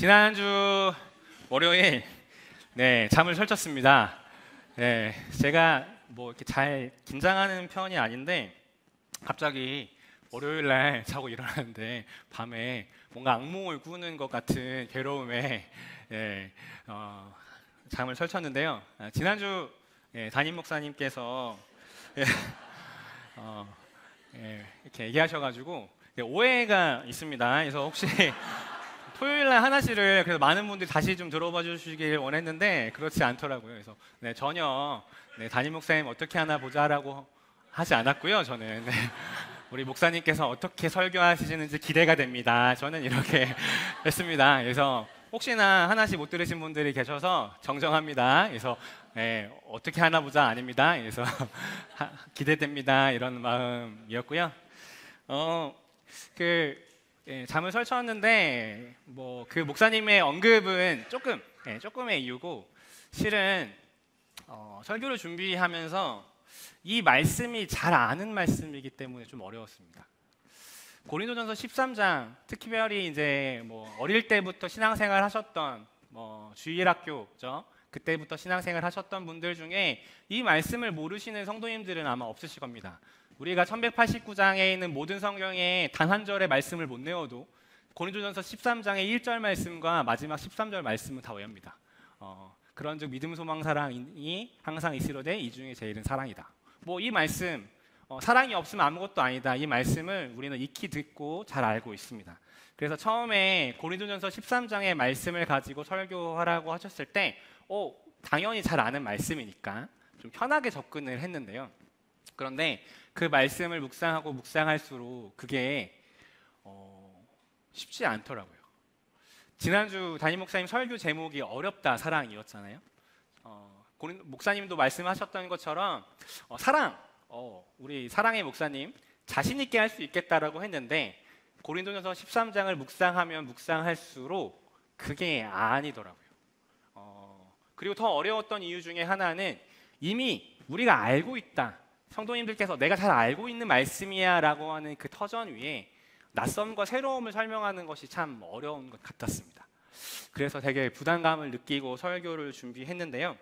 지난주 월요일 잠을 설쳤습니다. 제가 뭐 이렇게 잘 긴장하는 편이 아닌데 갑자기 월요일 날 자고 일어났는데 밤에 뭔가 악몽을 꾸는 것 같은 괴로움에 잠을 설쳤는데요. 지난주 담임 목사님께서 이렇게 얘기하셔가지고 오해가 있습니다. 그래서 혹시 토요일 날 하나씩을 그래서 많은 분들이 다시 좀 들어봐 주시길 원했는데 그렇지 않더라고요. 그래서 전혀 담임 목사님 어떻게 하나 보자라고 하지 않았고요. 저는 우리 목사님께서 어떻게 설교하시는지 기대가 됩니다. 저는 이렇게 했습니다. 그래서 혹시나 하나씩 못 들으신 분들이 계셔서 정정합니다. 그래서 어떻게 하나 보자 아닙니다. 그래서 기대됩니다. 이런 마음이었고요. 잠을 설쳤는데 뭐 그 목사님의 언급은 조금의 이유고 실은 설교를 준비하면서 이 말씀이 잘 아는 말씀이기 때문에 좀 어려웠습니다. 고린도전서 13장 특별히 이제 뭐 어릴 때부터 신앙생활 하셨던 주일학교죠. 그때부터 신앙생활 하셨던 분들 중에 이 말씀을 모르시는 성도님들은 아마 없으실 겁니다. 우리가 1189장에 있는 모든 성경에 단 한 절의 말씀을 못 외워도 고린도전서 13장의 1절 말씀과 마지막 13절 말씀은 다 외웁니다. 그런즉 믿음 소망 사랑이 항상 있으로되 이 중에 제일은 사랑이다. 뭐 이 말씀 사랑이 없으면 아무것도 아니다. 이 말씀을 우리는 익히 듣고 잘 알고 있습니다. 그래서 처음에 고린도전서 13장의 말씀을 가지고 설교하라고 하셨을 때 당연히 잘 아는 말씀이니까 좀 편하게 접근을 했는데요. 그런데 그 말씀을 묵상하고 묵상할수록 그게 쉽지 않더라고요. 지난주 담임 목사님 설교 제목이 어렵다 사랑이었잖아요. 목사님도 말씀하셨던 것처럼 사랑, 우리 사랑의 목사님 자신 있게 할 수 있겠다라고 했는데 고린도전서 13장을 묵상하면 묵상할수록 그게 아니더라고요. 그리고 더 어려웠던 이유 중에 하나는 이미 우리가 알고 있다. 성도님들께서 내가 잘 알고 있는 말씀이야 라고 하는 그 터전 위에 낯섦과 새로움을 설명하는 것이 참 어려운 것 같았습니다. 그래서 되게 부담감을 느끼고 설교를 준비했는데요.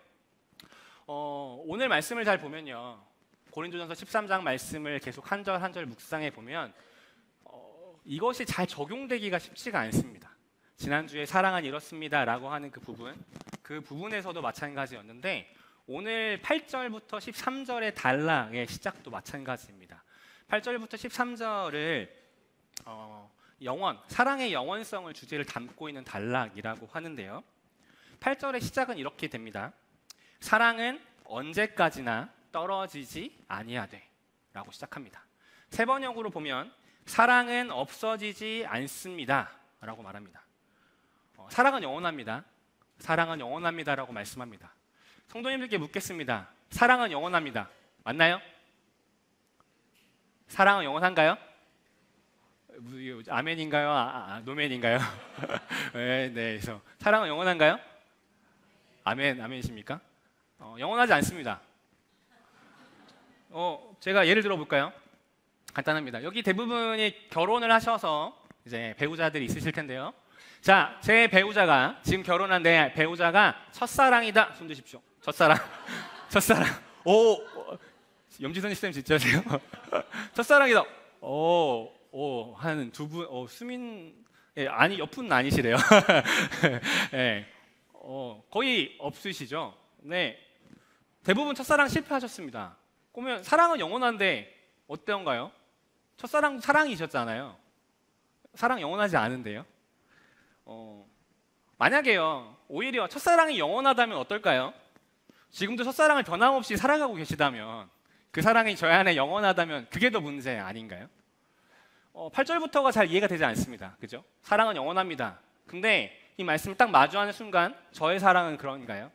오늘 말씀을 잘 보면요. 고린도전서 13장 말씀을 계속 한 절 한 절 묵상해 보면 이것이 잘 적용되기가 쉽지가 않습니다. 지난주에 사랑은 이렇습니다 라고 하는 그 부분에서도 마찬가지였는데 오늘 8절부터 13절의 단락의 시작도 마찬가지입니다. 8절부터 13절을 사랑의 영원성을 주제를 담고 있는 단락이라고 하는데요. 8절의 시작은 이렇게 됩니다. 사랑은 언제까지나 떨어지지 아니하되 라고 시작합니다. 세 번역으로 보면 사랑은 없어지지 않습니다 라고 말합니다. 사랑은 영원합니다. 사랑은 영원합니다 라고 말씀합니다. 성도님들께 묻겠습니다. 사랑은 영원합니다. 맞나요? 사랑은 영원한가요? 아멘인가요? 노멘인가요? 네, 그래서 사랑은 영원한가요? 아멘이십니까? 영원하지 않습니다. 제가 예를 들어 볼까요? 간단합니다. 여기 대부분이 결혼을 하셔서 이제 배우자들이 있으실 텐데요. 자, 제 배우자가 지금 결혼한 내 배우자가 첫사랑이다. 손 드십시오. 첫사랑. 염지선 쌤 진짜세요? 첫사랑이다. 한 두 분, 수민, 아니 옆은 아니시래요. 거의 없으시죠? 네, 대부분 첫사랑 실패하셨습니다. 그러면 사랑은 영원한데 어떤가요? 첫사랑 사랑이셨잖아요. 사랑 영원하지 않은데요. 만약에요, 오히려 첫사랑이 영원하다면 어떨까요? 지금도 첫사랑을 변함없이 살아가고 계시다면 그 사랑이 저희 안에 영원하다면 그게 더 문제 아닌가요? 8절부터가 잘 이해가 되지 않습니다. 그죠? 사랑은 영원합니다. 근데 이 말씀을 딱 마주하는 순간 저의 사랑은 그런가요?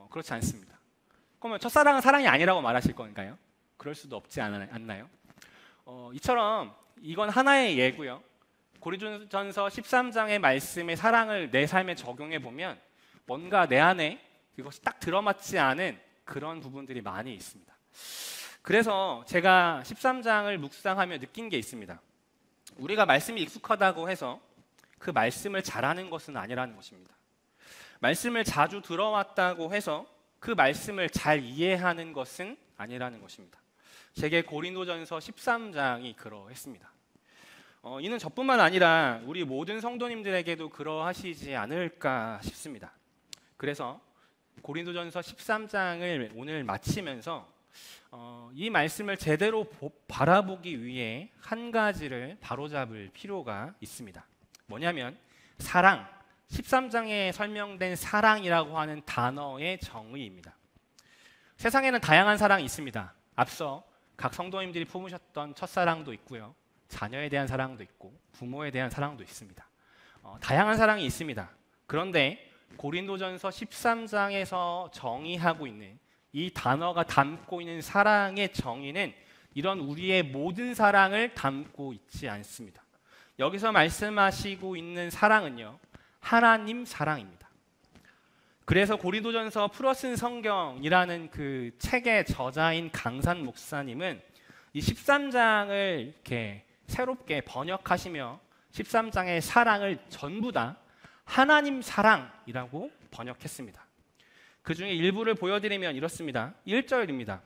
그렇지 않습니다. 그러면 첫사랑은 사랑이 아니라고 말하실 건가요? 그럴 수도 없지 않나요? 이처럼 이건 하나의 예고요. 고린도전서 13장의 말씀의 사랑을 내 삶에 적용해 보면 뭔가 내 안에 그것이 딱 들어맞지 않은 그런 부분들이 많이 있습니다. 그래서 제가 13장을 묵상하며 느낀 게 있습니다. 우리가 말씀이 익숙하다고 해서 그 말씀을 잘하는 것은 아니라는 것입니다. 말씀을 자주 들어왔다고 해서 그 말씀을 잘 이해하는 것은 아니라는 것입니다. 제게 고린도전서 13장이 그러했습니다. 이는 저뿐만 아니라 우리 모든 성도님들에게도 그러하시지 않을까 싶습니다. 그래서 고린도전서 13장을 오늘 마치면서 이 말씀을 제대로 바라보기 위해 한 가지를 바로잡을 필요가 있습니다. 뭐냐면 사랑, 13장에 설명된 사랑이라고 하는 단어의 정의입니다. 세상에는 다양한 사랑이 있습니다. 앞서 각 성도님들이 품으셨던 첫사랑도 있고요, 자녀에 대한 사랑도 있고 부모에 대한 사랑도 있습니다. 다양한 사랑이 있습니다. 그런데 고린도전서 13장에서 정의하고 있는 이 단어가 담고 있는 사랑의 정의는 이런 우리의 모든 사랑을 담고 있지 않습니다. 여기서 말씀하시고 있는 사랑은요, 하나님 사랑입니다. 그래서 고린도전서 풀어 쓴 성경이라는 그 책의 저자인 강산 목사님은 이 13장을 이렇게 새롭게 번역하시며 13장의 사랑을 전부 다 하나님 사랑이라고 번역했습니다. 그 중에 일부를 보여드리면 이렇습니다. 1절입니다.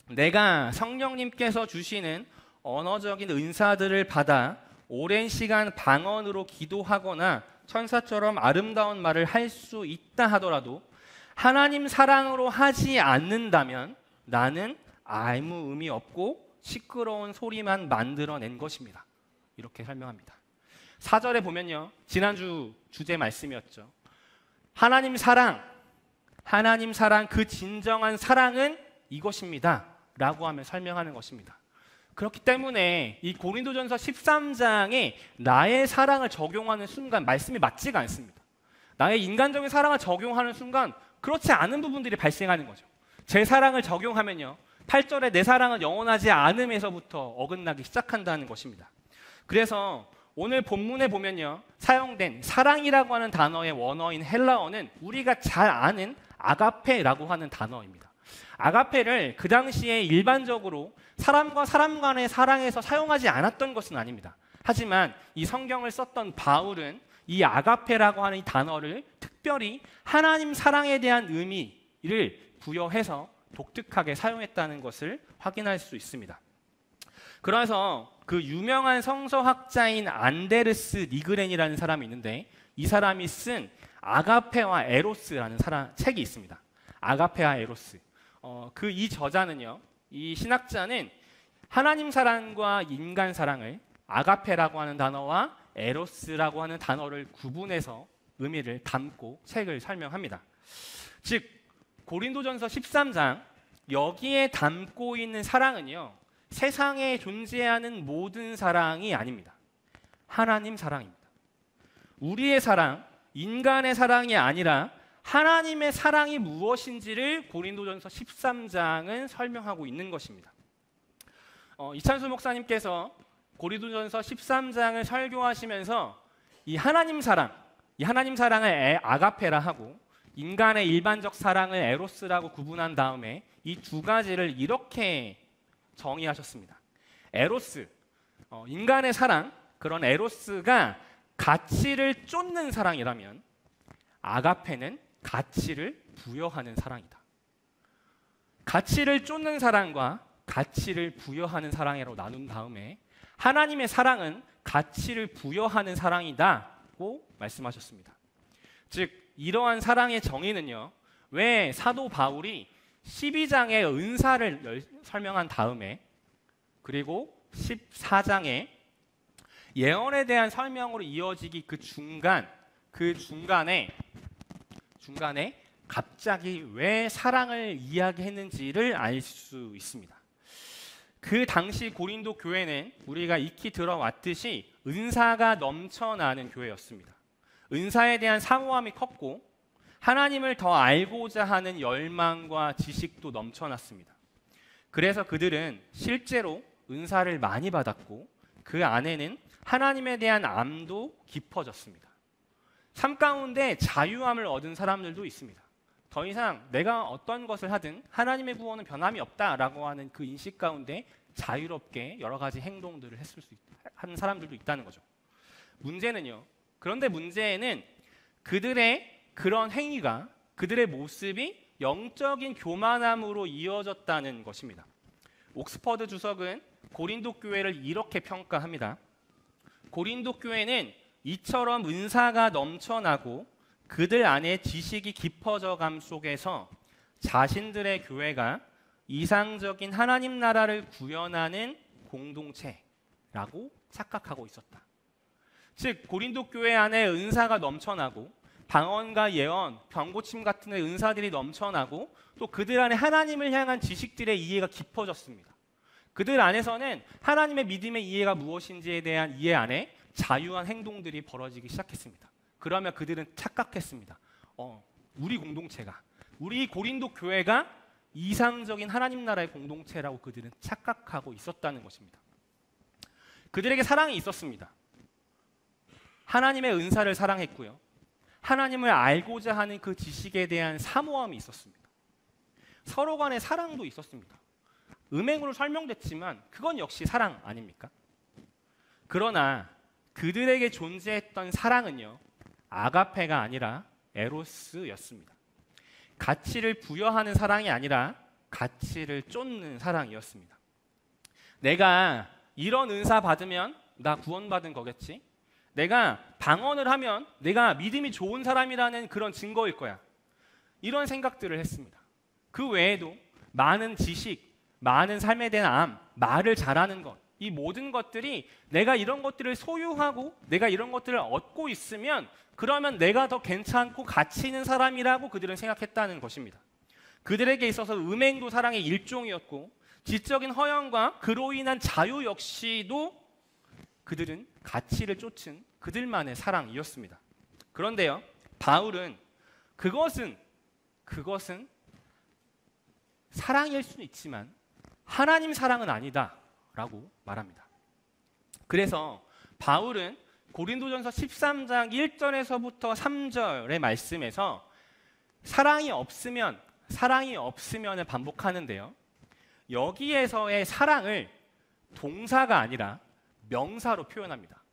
내가 성령님께서 주시는 언어적인 은사들을 받아 오랜 시간 방언으로 기도하거나 천사처럼 아름다운 말을 할 수 있다 하더라도 하나님 사랑으로 하지 않는다면 나는 아무 의미 없고 시끄러운 소리만 만들어낸 것입니다. 이렇게 설명합니다. 4절에 보면요, 지난주 주제 말씀이었죠. 하나님 사랑, 그 진정한 사랑은 이것입니다 라고 하며 설명하는 것입니다. 그렇기 때문에 이 고린도전서 13장에 나의 사랑을 적용하는 순간 말씀이 맞지가 않습니다. 나의 인간적인 사랑을 적용하는 순간 그렇지 않은 부분들이 발생하는 거죠. 제 사랑을 적용하면요, 8절에 내 사랑은 영원하지 않음에서부터 어긋나기 시작한다는 것입니다. 그래서 오늘 본문에 보면요, 사용된 사랑이라고 하는 단어의 원어인 헬라어는 우리가 잘 아는 아가페라고 하는 단어입니다. 아가페를 그 당시에 일반적으로 사람과 사람 간의 사랑에서 사용하지 않았던 것은 아닙니다. 하지만 이 성경을 썼던 바울은 이 아가페라고 하는 이 단어를 특별히 하나님 사랑에 대한 의미를 부여해서 독특하게 사용했다는 것을 확인할 수 있습니다. 그래서 그 유명한 성서학자인 안데르스 니그렌이라는 사람이 있는데 이 사람이 쓴 아가페와 에로스라는 책이 있습니다. 아가페와 에로스. 이 저자는요, 이 신학자는 하나님 사랑과 인간 사랑을 아가페라고 하는 단어와 에로스라고 하는 단어를 구분해서 의미를 담고 책을 설명합니다. 즉 고린도전서 13장 여기에 담고 있는 사랑은요, 세상에 존재하는 모든 사랑이 아닙니다. 하나님 사랑입니다. 우리의 사랑, 인간의 사랑이 아니라 하나님의 사랑이 무엇인지를 고린도전서 13장은 설명하고 있는 것입니다. 이찬수 목사님께서 고린도전서 13장을 설교하시면서 이 하나님 사랑을 아가페라 하고 인간의 일반적 사랑을 에로스라고 구분한 다음에 이 두 가지를 이렇게 정의하셨습니다. 에로스, 인간의 사랑, 그런 에로스가 가치를 쫓는 사랑이라면 아가페는 가치를 부여하는 사랑이다. 가치를 쫓는 사랑과 가치를 부여하는 사랑으로 나눈 다음에 하나님의 사랑은 가치를 부여하는 사랑이다고 말씀하셨습니다. 즉 이러한 사랑의 정의는요, 왜 사도 바울이 12장의 은사를 설명한 다음에 그리고 14장에 예언에 대한 설명으로 이어지기 그 중간에 갑자기 왜 사랑을 이야기했는지를 알 수 있습니다. 그 당시 고린도 교회는 우리가 익히 들어왔듯이 은사가 넘쳐나는 교회였습니다. 은사에 대한 사모함이 컸고 하나님을 더 알고자 하는 열망과 지식도 넘쳐났습니다. 그래서 그들은 실제로 은사를 많이 받았고 그 안에는 하나님에 대한 암도 깊어졌습니다. 삶 가운데 자유함을 얻은 사람들도 있습니다. 더 이상 내가 어떤 것을 하든 하나님의 구원은 변함이 없다라고 하는 그 인식 가운데 자유롭게 여러 가지 행동들을 하는 사람들도 있다는 거죠. 문제는요, 그런데 문제는 그들의 그런 행위가, 그들의 모습이 영적인 교만함으로 이어졌다는 것입니다. 옥스퍼드 주석은 고린도 교회를 이렇게 평가합니다. 고린도 교회는 이처럼 은사가 넘쳐나고 그들 안에 지식이 깊어져 감 속에서 자신들의 교회가 이상적인 하나님 나라를 구현하는 공동체라고 착각하고 있었다. 즉 고린도 교회 안에 은사가 넘쳐나고 방언과 예언, 병고침 같은 은사들이 넘쳐나고 또 그들 안에 하나님을 향한 지식들의 이해가 깊어졌습니다. 그들 안에서는 하나님의 믿음의 이해가 무엇인지에 대한 이해 안에 자유한 행동들이 벌어지기 시작했습니다. 그러면 그들은 착각했습니다. 우리 공동체가, 우리 고린도 교회가 이상적인 하나님 나라의 공동체라고 그들은 착각하고 있었다는 것입니다. 그들에게 사랑이 있었습니다. 하나님의 은사를 사랑했고요. 하나님을 알고자 하는 그 지식에 대한 사모함이 있었습니다. 서로 간의 사랑도 있었습니다. 음행으로 설명됐지만 그건 역시 사랑 아닙니까? 그러나 그들에게 존재했던 사랑은요, 아가페가 아니라 에로스였습니다. 가치를 부여하는 사랑이 아니라 가치를 쫓는 사랑이었습니다. 내가 이런 은사 받으면 나 구원받은 거겠지? 내가 방언을 하면 내가 믿음이 좋은 사람이라는 그런 증거일 거야. 이런 생각들을 했습니다. 그 외에도 많은 지식, 많은 삶에 대한 말을 잘하는 것, 이 모든 것들이 내가 이런 것들을 소유하고 내가 이런 것들을 얻고 있으면 그러면 내가 더 괜찮고 가치 있는 사람이라고 그들은 생각했다는 것입니다. 그들에게 있어서 음행도 사랑의 일종이었고 지적인 허영과 그로 인한 자유 역시도 그들은 가치를 쫓은 그들만의 사랑이었습니다. 그런데요, 바울은 그것은 사랑일 수는 있지만 하나님 사랑은 아니다라고 말합니다. 그래서 바울은 고린도전서 13장 1절에서부터 3절의 말씀에서 사랑이 없으면을 반복하는데요. 여기에서의 사랑을 동사가 아니라 명사로 표현합니다.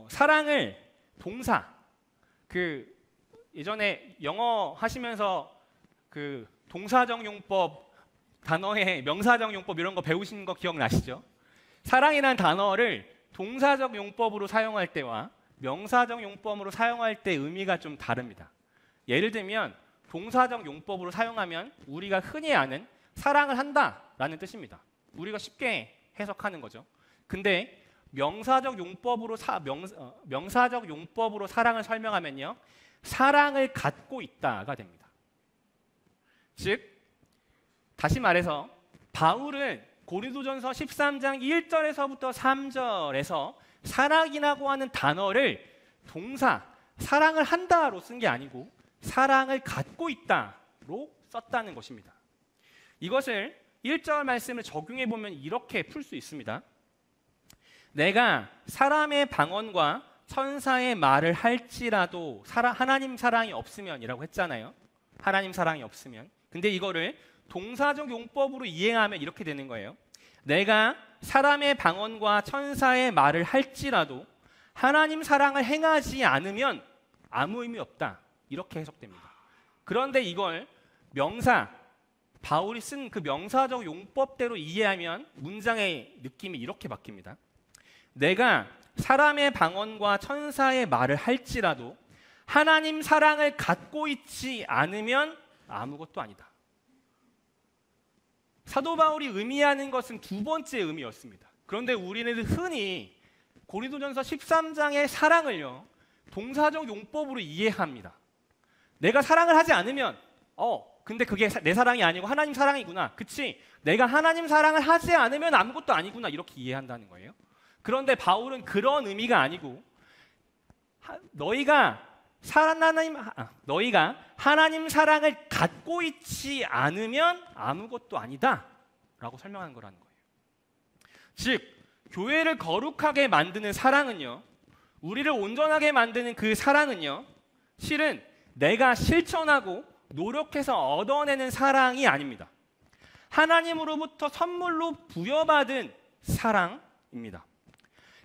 사랑을 동사, 예전에 영어 하시면서 동사적 용법 단어에 명사적 용법 이런 거 배우신 거 기억나시죠? 사랑이라는 단어를 동사적 용법으로 사용할 때와 명사적 용법으로 사용할 때 의미가 좀 다릅니다. 예를 들면 동사적 용법으로 사용하면 우리가 흔히 아는 사랑을 한다라는 뜻입니다. 우리가 쉽게 해석하는 거죠. 근데 명사적 용법으로 사랑을 설명하면요, 사랑을 갖고 있다가 됩니다. 즉 다시 말해서 바울은 고린도전서 13장 1절에서부터 3절에서 사랑이라고 하는 단어를 동사, 사랑을 한다로 쓴 게 아니고 사랑을 갖고 있다로 썼다는 것입니다. 이것을 1절 말씀을 적용해 보면 이렇게 풀 수 있습니다. 내가 사람의 방언과 천사의 말을 할지라도 하나님 사랑이 없으면이라고 했잖아요. 하나님 사랑이 없으면. 근데 이거를 동사적 용법으로 이해하면 이렇게 되는 거예요. 내가 사람의 방언과 천사의 말을 할지라도 하나님 사랑을 행하지 않으면 아무 의미 없다. 이렇게 해석됩니다. 그런데 이걸 바울이 쓴 그 명사적 용법대로 이해하면 문장의 느낌이 이렇게 바뀝니다. 내가 사람의 방언과 천사의 말을 할지라도 하나님 사랑을 갖고 있지 않으면 아무것도 아니다. 사도 바울이 의미하는 것은 두 번째 의미였습니다. 그런데 우리는 흔히 고린도전서 13장의 사랑을요, 동사적 용법으로 이해합니다. 내가 사랑을 하지 않으면 근데 그게 내 사랑이 아니고 하나님 사랑이구나. 그치? 내가 하나님 사랑을 하지 않으면 아무것도 아니구나. 이렇게 이해한다는 거예요. 그런데 바울은 그런 의미가 아니고 너희가 하나님 사랑을 갖고 있지 않으면 아무것도 아니다 라고 설명한 거라는 거예요. 즉 교회를 거룩하게 만드는 사랑은요, 우리를 온전하게 만드는 그 사랑은요, 실은 내가 실천하고 노력해서 얻어내는 사랑이 아닙니다. 하나님으로부터 선물로 부여받은 사랑입니다.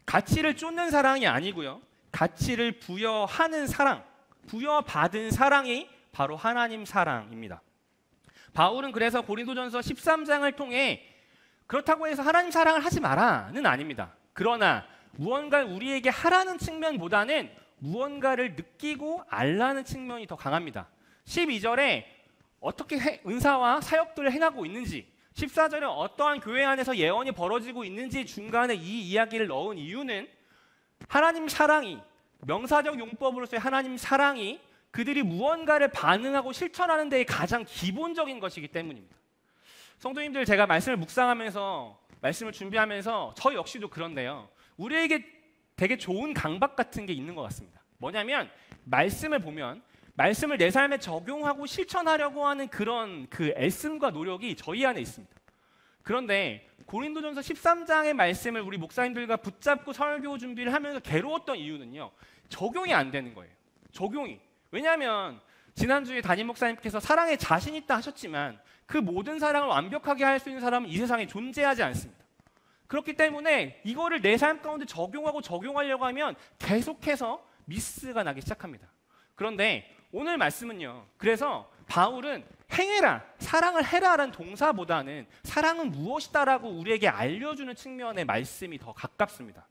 가치를 쫓는 사랑이 아니고요, 가치를 부여하는 사랑, 부여받은 사랑이 바로 하나님 사랑입니다. 바울은 그래서 고린도전서 13장을 통해 그렇다고 해서 하나님 사랑을 하지 마라는 아닙니다. 그러나 무언가 우리에게 하라는 측면보다는 무언가를 느끼고 알라는 측면이 더 강합니다. 12절에 어떻게 은사와 사역들을 행하고 있는지, 14절에 어떠한 교회 안에서 예언이 벌어지고 있는지 중간에 이 이야기를 넣은 이유는 하나님 사랑이, 명사적 용법으로서의 하나님 사랑이 그들이 무언가를 반응하고 실천하는 데에 가장 기본적인 것이기 때문입니다. 성도님들, 제가 말씀을 묵상하면서 말씀을 준비하면서 저 역시도 그런데요, 우리에게 되게 좋은 강박 같은 게 있는 것 같습니다. 뭐냐면 말씀을 보면 말씀을 내 삶에 적용하고 실천하려고 하는 그런 그 애씀과 노력이 저희 안에 있습니다. 그런데 고린도전서 13장의 말씀을 우리 목사님들과 붙잡고 설교 준비를 하면서 괴로웠던 이유는요, 적용이 안 되는 거예요. 적용이. 왜냐하면 지난주에 담임 목사님께서 사랑에 자신 있다 하셨지만 그 모든 사랑을 완벽하게 할 수 있는 사람은 이 세상에 존재하지 않습니다. 그렇기 때문에 이거를 내 삶 가운데 적용하려고 하면 계속해서 미스가 나기 시작합니다. 그런데 오늘 말씀은요, 그래서 바울은 행해라, 사랑을 해라라는 동사보다는 사랑은 무엇이다라고 우리에게 알려주는 측면의 말씀이 더 가깝습니다.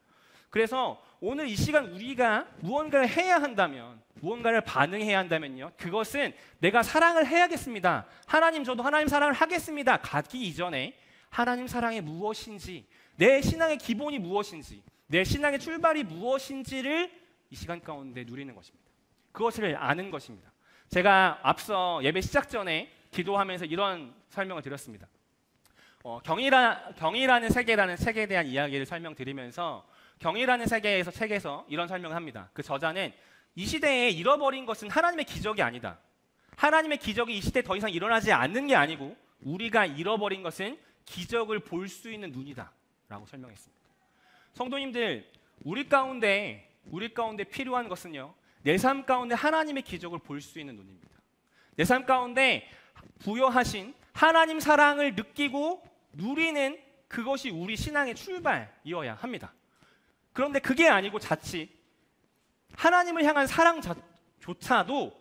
그래서 오늘 이 시간 우리가 무언가를 해야 한다면, 무언가를 반응해야 한다면요, 그것은 내가 사랑을 해야겠습니다, 하나님 저도 하나님 사랑을 하겠습니다 가기 이전에 하나님 사랑이 무엇인지, 내 신앙의 기본이 무엇인지, 내 신앙의 출발이 무엇인지를 이 시간 가운데 누리는 것입니다. 그것을 아는 것입니다. 제가 앞서 예배 시작 전에 기도하면서 이런 설명을 드렸습니다. 경이라는 세계라는 책에 대한 이야기를 설명드리면서 경이라는 책에서 이런 설명을 합니다. 그 저자는 이 시대에 잃어버린 것은 하나님의 기적이 아니다. 하나님의 기적이 이 시대에 더 이상 일어나지 않는 게 아니고 우리가 잃어버린 것은 기적을 볼 수 있는 눈이다 라고 설명했습니다. 성도님들, 우리 가운데 필요한 것은요, 내 삶 가운데 하나님의 기적을 볼 수 있는 눈입니다. 내 삶 가운데 부여하신 하나님 사랑을 느끼고 누리는 그것이 우리 신앙의 출발이어야 합니다. 그런데 그게 아니고 자칫 하나님을 향한 사랑조차도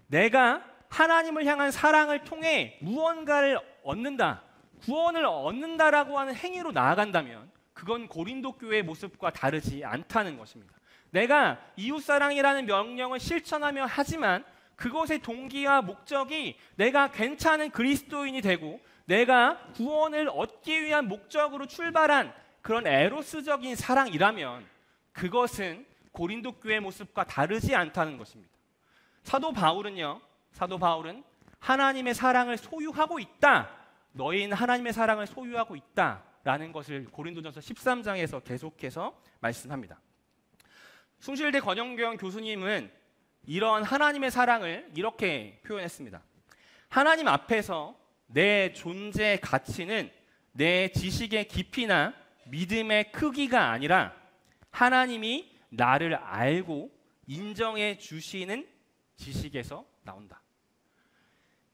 내가 하나님을 향한 사랑을 통해 무언가를 얻는다, 구원을 얻는다라고 하는 행위로 나아간다면 그건 고린도 교회의 모습과 다르지 않다는 것입니다. 내가 이웃사랑이라는 명령을 실천하며 하지만 그것의 동기와 목적이 내가 괜찮은 그리스도인이 되고 내가 구원을 얻기 위한 목적으로 출발한 그런 에로스적인 사랑이라면 그것은 고린도 교회의 모습과 다르지 않다는 것입니다. 사도 바울은 하나님의 사랑을 소유하고 있다, 너희는 하나님의 사랑을 소유하고 있다라는 것을 고린도전서 13장에서 계속해서 말씀합니다. 숭실대 권영경 교수님은 이런 하나님의 사랑을 이렇게 표현했습니다. 하나님 앞에서 내 존재 가치는 내 지식의 깊이나 믿음의 크기가 아니라 하나님이 나를 알고 인정해 주시는 지식에서 나온다.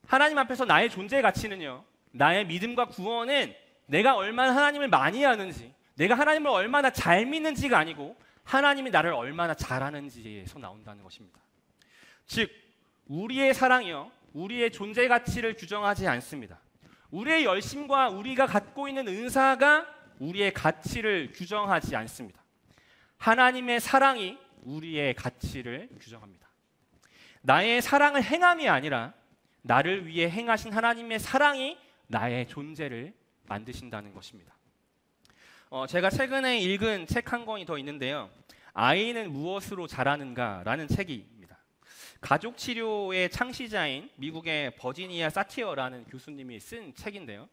하나님 앞에서 나의 존재 가치는요, 나의 믿음과 구원은 내가 얼마나 하나님을 많이 아는지, 내가 하나님을 얼마나 잘 믿는지가 아니고 하나님이 나를 얼마나 잘 아는지에서 나온다는 것입니다. 즉, 우리의 사랑이요, 우리의 존재 가치를 규정하지 않습니다. 우리의 열심과 우리가 갖고 있는 은사가 우리의 가치를 규정하지 않습니다. 하나님의 사랑이 우리의 가치를 규정합니다. 나의 사랑을 행함이 아니라 나를 위해 행하신 하나님의 사랑이 나의 존재를 만드신다는 것입니다. 제가 최근에 읽은 책 한 권이 더 있는데요, 아이는 무엇으로 자라는가라는 책입니다. 가족치료의 창시자인 미국의 버지니아 사티어라는 교수님이 쓴 책인데요,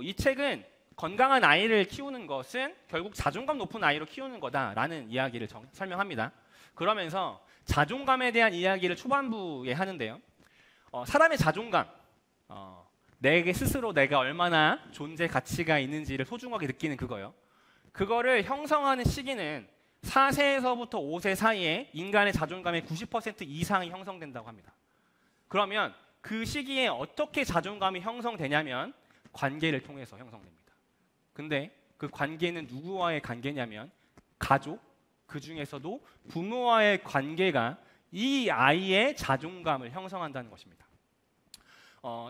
이 책은 건강한 아이를 키우는 것은 결국 자존감 높은 아이로 키우는 거다라는 이야기를 설명합니다. 그러면서 자존감에 대한 이야기를 초반부에 하는데요, 사람의 자존감, 내게 스스로 내가 얼마나 존재 가치가 있는지를 소중하게 느끼는 그거를 형성하는 시기는 4세에서부터 5세 사이에 인간의 자존감의 90% 이상이 형성된다고 합니다. 그러면 그 시기에 어떻게 자존감이 형성되냐면 관계를 통해서 형성됩니다. 근데 그 관계는 누구와의 관계냐면 가족, 그 중에서도 부모와의 관계가 이 아이의 자존감을 형성한다는 것입니다.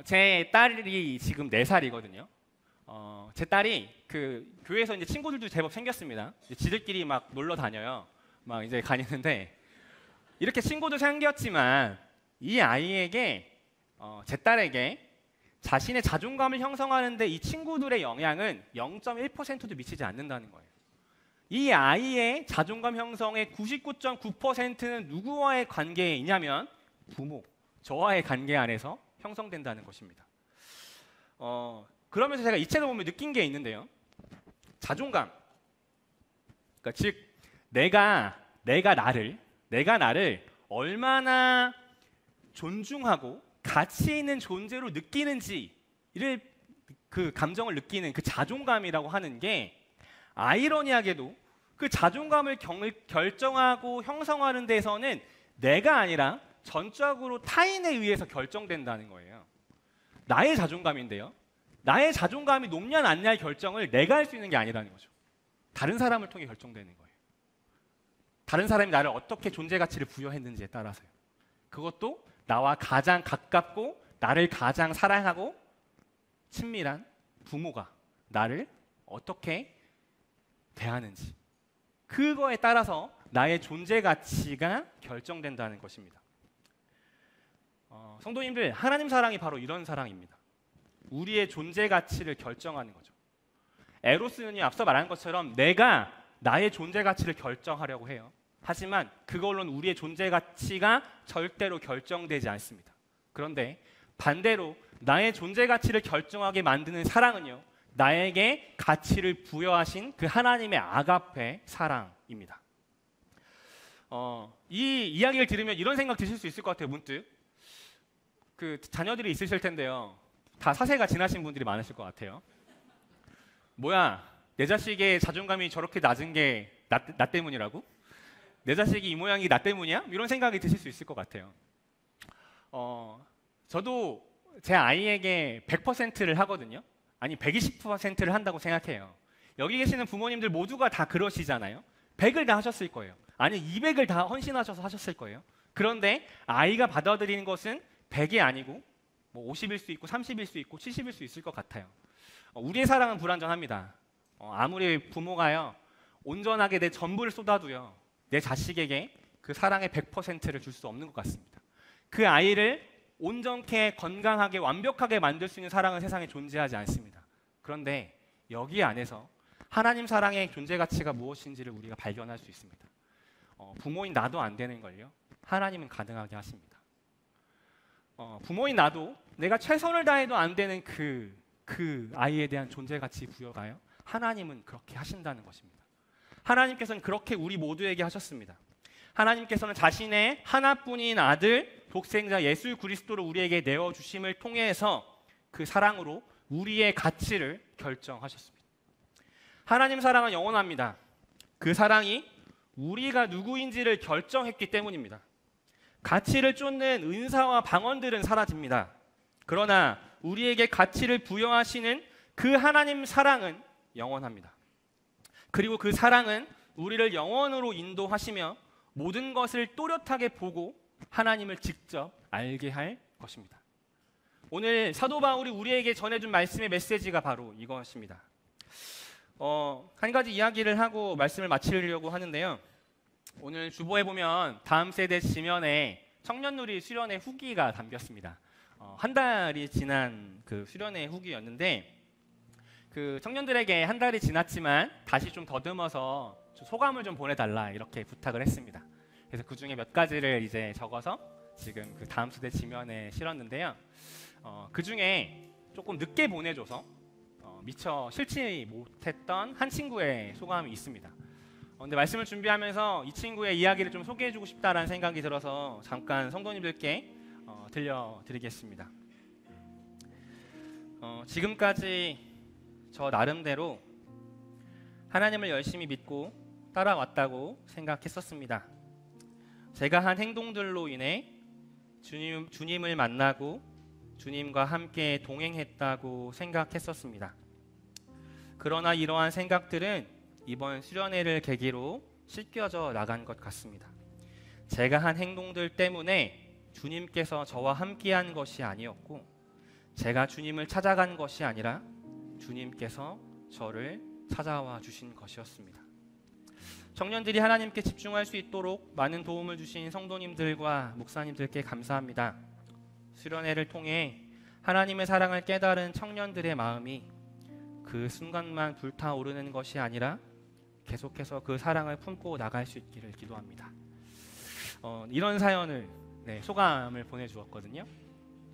제 딸이 지금 4살이거든요. 제 딸이 그 교회에서 이제 친구들도 제법 생겼습니다. 지들끼리 막 놀러 다녀요. 막 이제 다니는데 이렇게 친구도 생겼지만 이 아이에게 제 딸에게 자신의 자존감을 형성하는데 이 친구들의 영향은 0.1%도 미치지 않는다는 거예요. 이 아이의 자존감 형성의 99.9%는 누구와의 관계에 있냐면 부모, 저와의 관계 안에서 형성된다는 것입니다. 그러면서 제가 이 책을 보면 느낀 게 있는데요. 자존감. 그러니까 즉 내가 나를 얼마나 존중하고 가치 있는 존재로 느끼는지를 그 감정을 느끼는 그 자존감이라고 하는 게 아이러니하게도 그 자존감을 결정하고 형성하는 데서는 내가 아니라 전적으로 타인에 의해서 결정된다는 거예요. 나의 자존감인데요. 나의 자존감이 높냐 낮냐의 결정을 내가 할 수 있는 게 아니라는 거죠. 다른 사람을 통해 결정되는 거예요. 다른 사람이 나를 어떻게 존재 가치를 부여했는지에 따라서요. 그것도 나와 가장 가깝고 나를 가장 사랑하고 친밀한 부모가 나를 어떻게 대하는지 그거에 따라서 나의 존재 가치가 결정된다는 것입니다. 성도님들, 하나님 사랑이 바로 이런 사랑입니다. 우리의 존재 가치를 결정하는 거죠. 에로스는요, 앞서 말한 것처럼 내가 나의 존재 가치를 결정하려고 해요. 하지만 그걸로는 우리의 존재 가치가 절대로 결정되지 않습니다. 그런데 반대로 나의 존재 가치를 결정하게 만드는 사랑은요, 나에게 가치를 부여하신 그 하나님의 아가페 사랑입니다. 이 이야기를 들으면 이런 생각 드실 수 있을 것 같아요. 문득 그 자녀들이 있으실 텐데요. 다 사세가 지나신 분들이 많으실 것 같아요. 뭐야, 내 자식의 자존감이 저렇게 낮은 게 나 때문이라고? 내 자식이 이 모양이 나 때문이야? 이런 생각이 드실 수 있을 것 같아요. 저도 제 아이에게 100%를 하거든요. 아니 120%를 한다고 생각해요. 여기 계시는 부모님들 모두가 다 그러시잖아요. 100을 다 하셨을 거예요. 아니 200을 다 헌신하셔서 하셨을 거예요. 그런데 아이가 받아들이는 것은 100이 아니고 뭐 50일 수 있고 30일 수 있고 70일 수 있을 것 같아요. 우리의 사랑은 불완전합니다. 아무리 부모가요 온전하게 내 전부를 쏟아도요 내 자식에게 그 사랑의 100%를 줄 수 없는 것 같습니다. 그 아이를 온전케 건강하게 완벽하게 만들 수 있는 사랑은 세상에 존재하지 않습니다. 그런데 여기 안에서 하나님 사랑의 존재 가치가 무엇인지를 우리가 발견할 수 있습니다. 부모인 나도 안 되는 걸요 하나님은 가능하게 하십니다. 부모인 나도 내가 최선을 다해도 안 되는 그 아이에 대한 존재 가치 부여가요 하나님은 그렇게 하신다는 것입니다. 하나님께서는 그렇게 우리 모두에게 하셨습니다. 하나님께서는 자신의 하나뿐인 아들 독생자 예수 그리스도를 우리에게 내어주심을 통해서 그 사랑으로 우리의 가치를 결정하셨습니다. 하나님 사랑은 영원합니다. 그 사랑이 우리가 누구인지를 결정했기 때문입니다. 가치를 쫓는 은사와 방언들은 사라집니다. 그러나 우리에게 가치를 부여하시는 그 하나님 사랑은 영원합니다. 그리고 그 사랑은 우리를 영원으로 인도하시며 모든 것을 또렷하게 보고 하나님을 직접 알게 할 것입니다. 오늘 사도 바울이 우리에게 전해준 말씀의 메시지가 바로 이것입니다. 한 가지 이야기를 하고 말씀을 마치려고 하는데요. 오늘 주보에 보면 다음 세대 지면에 청년누리 수련회 후기가 담겼습니다. 한 달이 지난 그 수련회 후기였는데 그 청년들에게 한 달이 지났지만 다시 좀 더듬어서 소감을 좀 보내달라 이렇게 부탁을 했습니다. 그래서 그 중에 몇 가지를 이제 적어서 지금 그 다음 세대 지면에 실었는데요. 그 중에 조금 늦게 보내줘서 미처 실지 못했던 한 친구의 소감이 있습니다. 근데 말씀을 준비하면서 이 친구의 이야기를 좀 소개해주고 싶다라는 생각이 들어서 잠깐 성도님들께 들려드리겠습니다. 지금까지 저 나름대로 하나님을 열심히 믿고 따라왔다고 생각했었습니다. 제가 한 행동들로 인해 주님을 만나고 주님과 함께 동행했다고 생각했었습니다. 그러나 이러한 생각들은 이번 수련회를 계기로 씻겨져 나간 것 같습니다. 제가 한 행동들 때문에 주님께서 저와 함께한 것이 아니었고 제가 주님을 찾아간 것이 아니라 주님께서 저를 찾아와 주신 것이었습니다. 청년들이 하나님께 집중할 수 있도록 많은 도움을 주신 성도님들과 목사님들께 감사합니다. 수련회를 통해 하나님의 사랑을 깨달은 청년들의 마음이 그 순간만 불타오르는 것이 아니라 계속해서 그 사랑을 품고 나갈 수 있기를 기도합니다. 이런 사연을 소감을 보내주었거든요.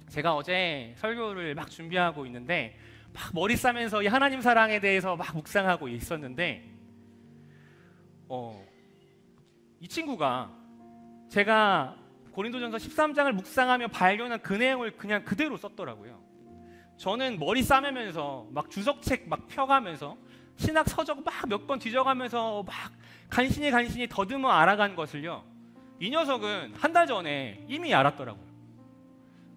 제가 어제 설교를 막 준비하고 있는데 막 머리 싸면서 이 하나님 사랑에 대해서 막 묵상하고 있었는데 이 친구가 제가 고린도전서 13장을 묵상하며 발견한 그 내용을 그냥 그대로 썼더라고요. 저는 머리 싸매면서 막 주석책 막 펴가면서 신학 서적 막 몇 번 뒤져가면서 막 간신히 더듬어 알아간 것을요, 이 녀석은 한 달 전에 이미 알았더라고요.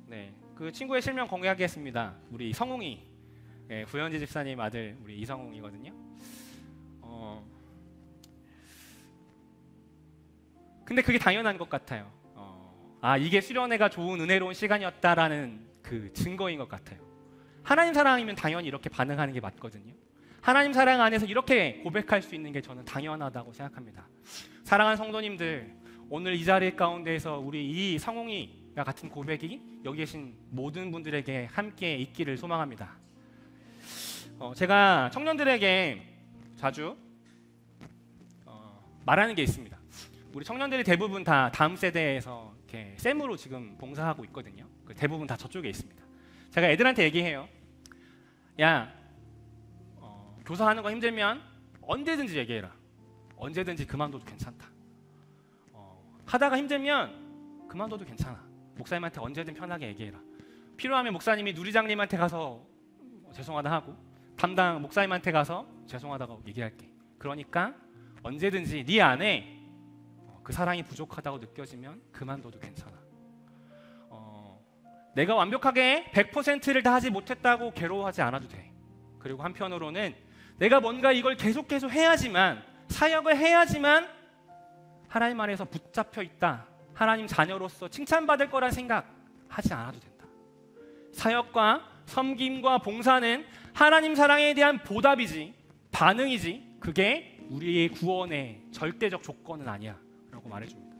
네, 그 친구의 실명 공개하겠습니다. 우리 성웅이, 구현지 집사님 아들 우리 이성웅이거든요. 근데 그게 당연한 것 같아요. 이게 수련회가 좋은 은혜로운 시간이었다라는 그 증거인 것 같아요. 하나님 사랑이면 당연히 이렇게 반응하는 게 맞거든요. 하나님 사랑 안에서 이렇게 고백할 수 있는 게 저는 당연하다고 생각합니다. 사랑하는 성도님들, 오늘 이 자리 가운데에서 우리 이 성웅이와 같은 고백이 여기 계신 모든 분들에게 함께 있기를 소망합니다. 제가 청년들에게 자주 말하는 게 있습니다. 우리 청년들이 대부분 다 다음 세대에서 이렇게 쌤으로 지금 봉사하고 있거든요. 대부분 다 저쪽에 있습니다. 제가 애들한테 얘기해요. 야, 교사하는 거 힘들면 언제든지 얘기해라. 언제든지 그만둬도 괜찮다. 하다가 힘들면 그만둬도 괜찮아. 목사님한테 언제든 편하게 얘기해라. 필요하면 목사님이 누리장님한테 가서 죄송하다 하고 담당 목사님한테 가서 죄송하다고 얘기할게. 그러니까 언제든지 네 안에 그 사랑이 부족하다고 느껴지면 그만둬도 괜찮아. 내가 완벽하게 100%를 다 하지 못했다고 괴로워하지 않아도 돼. 그리고 한편으로는 내가 뭔가 이걸 계속해서 해야지만, 사역을 해야지만 하나님 안에서 붙잡혀 있다, 하나님 자녀로서 칭찬받을 거란 생각하지 않아도 된다. 사역과 섬김과 봉사는 하나님 사랑에 대한 보답이지, 반응이지, 그게 우리의 구원의 절대적 조건은 아니야 라고 말해줍니다.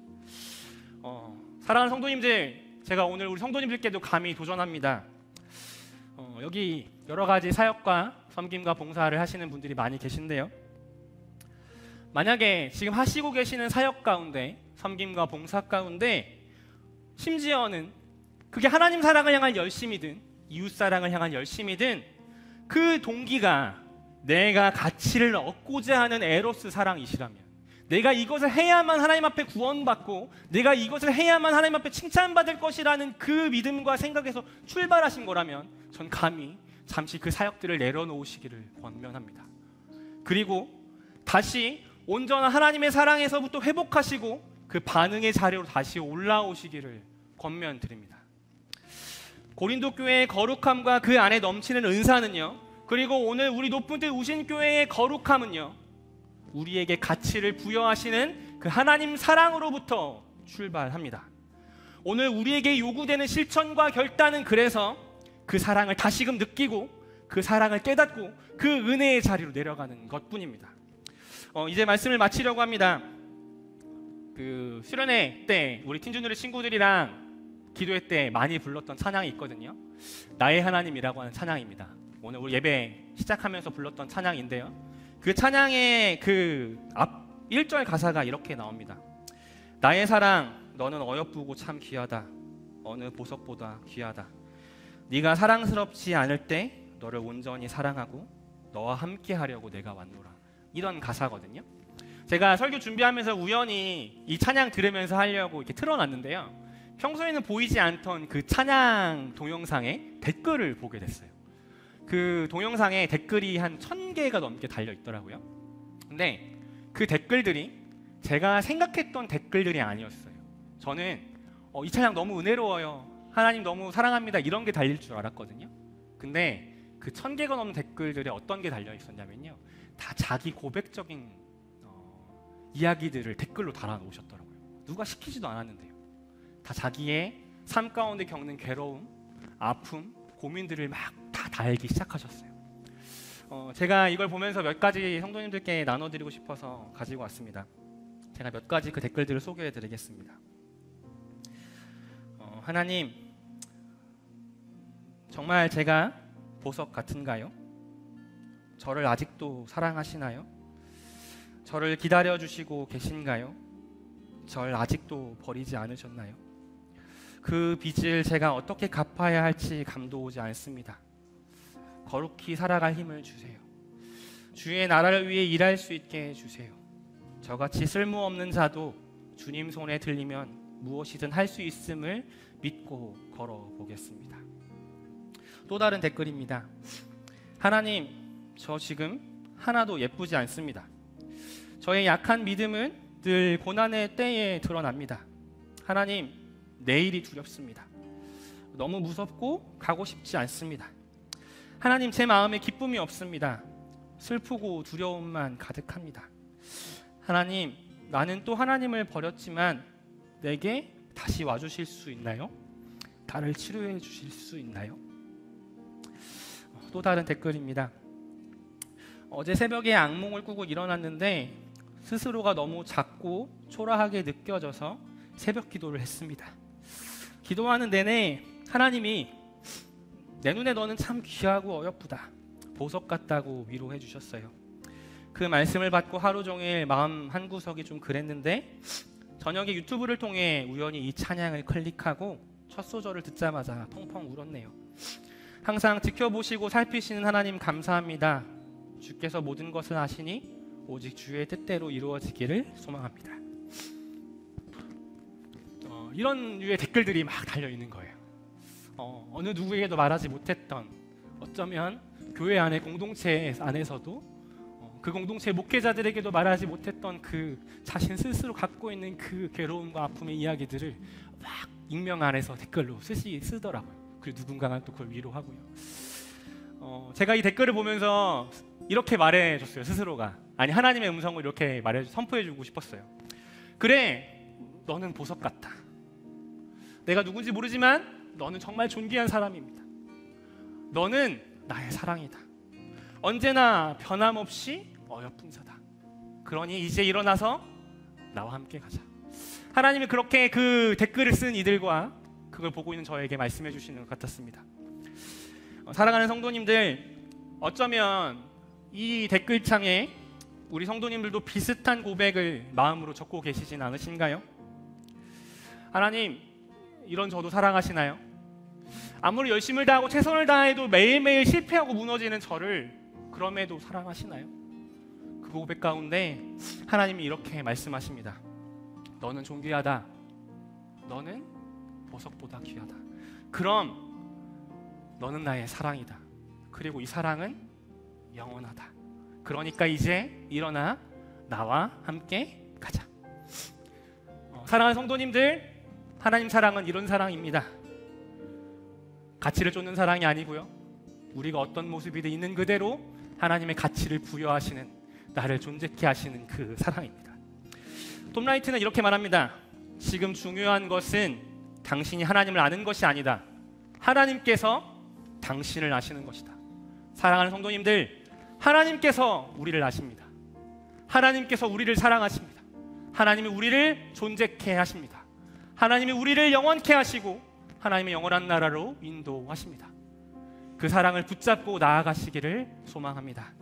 사랑하는 성도님들, 제가 오늘 우리 성도님들께도 감히 도전합니다. 여기 여러 가지 사역과 섬김과 봉사를 하시는 분들이 많이 계신데요, 만약에 지금 하시고 계시는 사역 가운데, 섬김과 봉사 가운데 심지어는 그게 하나님 사랑을 향한 열심이든 이웃 사랑을 향한 열심이든 그 동기가 내가 가치를 얻고자 하는 에로스 사랑이시라면, 내가 이것을 해야만 하나님 앞에 구원받고 내가 이것을 해야만 하나님 앞에 칭찬받을 것이라는 그 믿음과 생각에서 출발하신 거라면 전 감히 잠시 그 사역들을 내려놓으시기를 권면합니다. 그리고 다시 온전한 하나님의 사랑에서부터 회복하시고 그 반응의 자리로 다시 올라오시기를 권면드립니다. 고린도 교회의 거룩함과 그 안에 넘치는 은사는요, 그리고 오늘 우리 높은 뜻 우신교회의 거룩함은요, 우리에게 가치를 부여하시는 그 하나님 사랑으로부터 출발합니다. 오늘 우리에게 요구되는 실천과 결단은 그래서 그 사랑을 다시금 느끼고 그 사랑을 깨닫고 그 은혜의 자리로 내려가는 것뿐입니다. 이제 말씀을 마치려고 합니다. 그 수련회 때 우리 틴준누리 친구들이랑 기도회 때 많이 불렀던 찬양이 있거든요. 나의 하나님이라고 하는 찬양입니다. 오늘 우리 예배 시작하면서 불렀던 찬양인데요, 그 찬양의 그 앞 1절 가사가 이렇게 나옵니다. 나의 사랑 너는 어여쁘고 참 귀하다. 어느 보석보다 귀하다. 네가 사랑스럽지 않을 때 너를 온전히 사랑하고 너와 함께 하려고 내가 왔노라. 이런 가사거든요. 제가 설교 준비하면서 우연히 이 찬양 들으면서 하려고 이렇게 틀어놨는데요, 평소에는 보이지 않던 그 찬양 동영상에 댓글을 보게 됐어요. 그 동영상에 댓글이 한 1000개가 넘게 달려 있더라고요. 근데 그 댓글들이 제가 생각했던 댓글들이 아니었어요. 저는 이 찬양 너무 은혜로워요, 하나님 너무 사랑합니다, 이런 게 달릴 줄 알았거든요. 근데 그 1000개가 넘는 댓글들에 어떤 게 달려 있었냐면요, 다 자기 고백적인 이야기들을 댓글로 달아놓으셨더라고요. 누가 시키지도 않았는데요. 다 자기의 삶 가운데 겪는 괴로움, 아픔, 고민들을 막 다 달기 시작하셨어요. 제가 이걸 보면서 몇 가지 성도님들께 나눠드리고 싶어서 가지고 왔습니다. 제가 몇 가지 그 댓글들을 소개해드리겠습니다. 하나님, 정말 제가 보석 같은가요? 저를 아직도 사랑하시나요? 저를 기다려주시고 계신가요? 절 아직도 버리지 않으셨나요? 그 빚을 제가 어떻게 갚아야 할지 감도 오지 않습니다. 거룩히 살아갈 힘을 주세요. 주의 나라를 위해 일할 수 있게 해주세요. 저같이 쓸모없는 자도 주님 손에 들리면 무엇이든 할 수 있음을 믿고 걸어보겠습니다. 또 다른 댓글입니다. 하나님, 저 지금 하나도 예쁘지 않습니다. 저의 약한 믿음은 늘 고난의 때에 드러납니다. 하나님, 내일이 두렵습니다. 너무 무섭고 가고 싶지 않습니다. 하나님, 제 마음에 기쁨이 없습니다. 슬프고 두려움만 가득합니다. 하나님, 나는 또 하나님을 버렸지만 내게 다시 와주실 수 있나요? 나를 치료해 주실 수 있나요? 또 다른 댓글입니다. 어제 새벽에 악몽을 꾸고 일어났는데 스스로가 너무 작고 초라하게 느껴져서 새벽 기도를 했습니다. 기도하는 내내 하나님이 내 눈에 너는 참 귀하고 어여쁘다, 보석 같다고 위로해 주셨어요. 그 말씀을 받고 하루 종일 마음 한구석이 좀 그랬는데 저녁에 유튜브를 통해 우연히 이 찬양을 클릭하고 첫 소절을 듣자마자 펑펑 울었네요. 항상 지켜보시고 살피시는 하나님 감사합니다. 주께서 모든 것을 아시니 오직 주의 뜻대로 이루어지기를 소망합니다. 이런 류의 댓글들이 막 달려있는 거예요. 어느 누구에게도 말하지 못했던, 어쩌면 교회 안에 공동체 안에서도 그 공동체 목회자들에게도 말하지 못했던 그 자신 스스로 갖고 있는 그 괴로움과 아픔의 이야기들을 막 익명 안에서 댓글로 쓰더라고요. 그리고 누군가가 또 그걸 위로하고요. 제가 이 댓글을 보면서 이렇게 말해줬어요. 스스로가. 아니, 하나님의 음성을 이렇게 선포해주고 싶었어요. 그래, 너는 보석 같다. 내가 누군지 모르지만 너는 정말 존귀한 사람입니다. 너는 나의 사랑이다. 언제나 변함없이 어여쁜 자다. 그러니 이제 일어나서 나와 함께 가자. 하나님이 그렇게 그 댓글을 쓴 이들과 그걸 보고 있는 저에게 말씀해 주시는 것 같았습니다. 사랑하는 성도님들, 어쩌면 이 댓글창에 우리 성도님들도 비슷한 고백을 마음으로 적고 계시진 않으신가요? 하나님, 이런 저도 사랑하시나요? 아무리 열심을 다하고 최선을 다해도 매일매일 실패하고 무너지는 저를 그럼에도 사랑하시나요? 그 고백 가운데 하나님이 이렇게 말씀하십니다. 너는 존귀하다. 너는 보석보다 귀하다. 그럼 너는 나의 사랑이다. 그리고 이 사랑은 영원하다. 그러니까 이제 일어나 나와 함께 가자. 사랑하는 성도님들, 하나님 사랑은 이런 사랑입니다. 가치를 쫓는 사랑이 아니고요, 우리가 어떤 모습이든 있는 그대로 하나님의 가치를 부여하시는, 나를 존재케 하시는 그 사랑입니다. 톰 라이트는 이렇게 말합니다. 지금 중요한 것은 당신이 하나님을 아는 것이 아니다. 하나님께서 당신을 아시는 것이다. 사랑하는 성도님들, 하나님께서 우리를 아십니다. 하나님께서 우리를 사랑하십니다. 하나님이 우리를 존재케 하십니다. 하나님이 우리를 영원케 하시고 하나님의 영원한 나라로 인도하십니다. 그 사랑을 붙잡고 나아가시기를 소망합니다.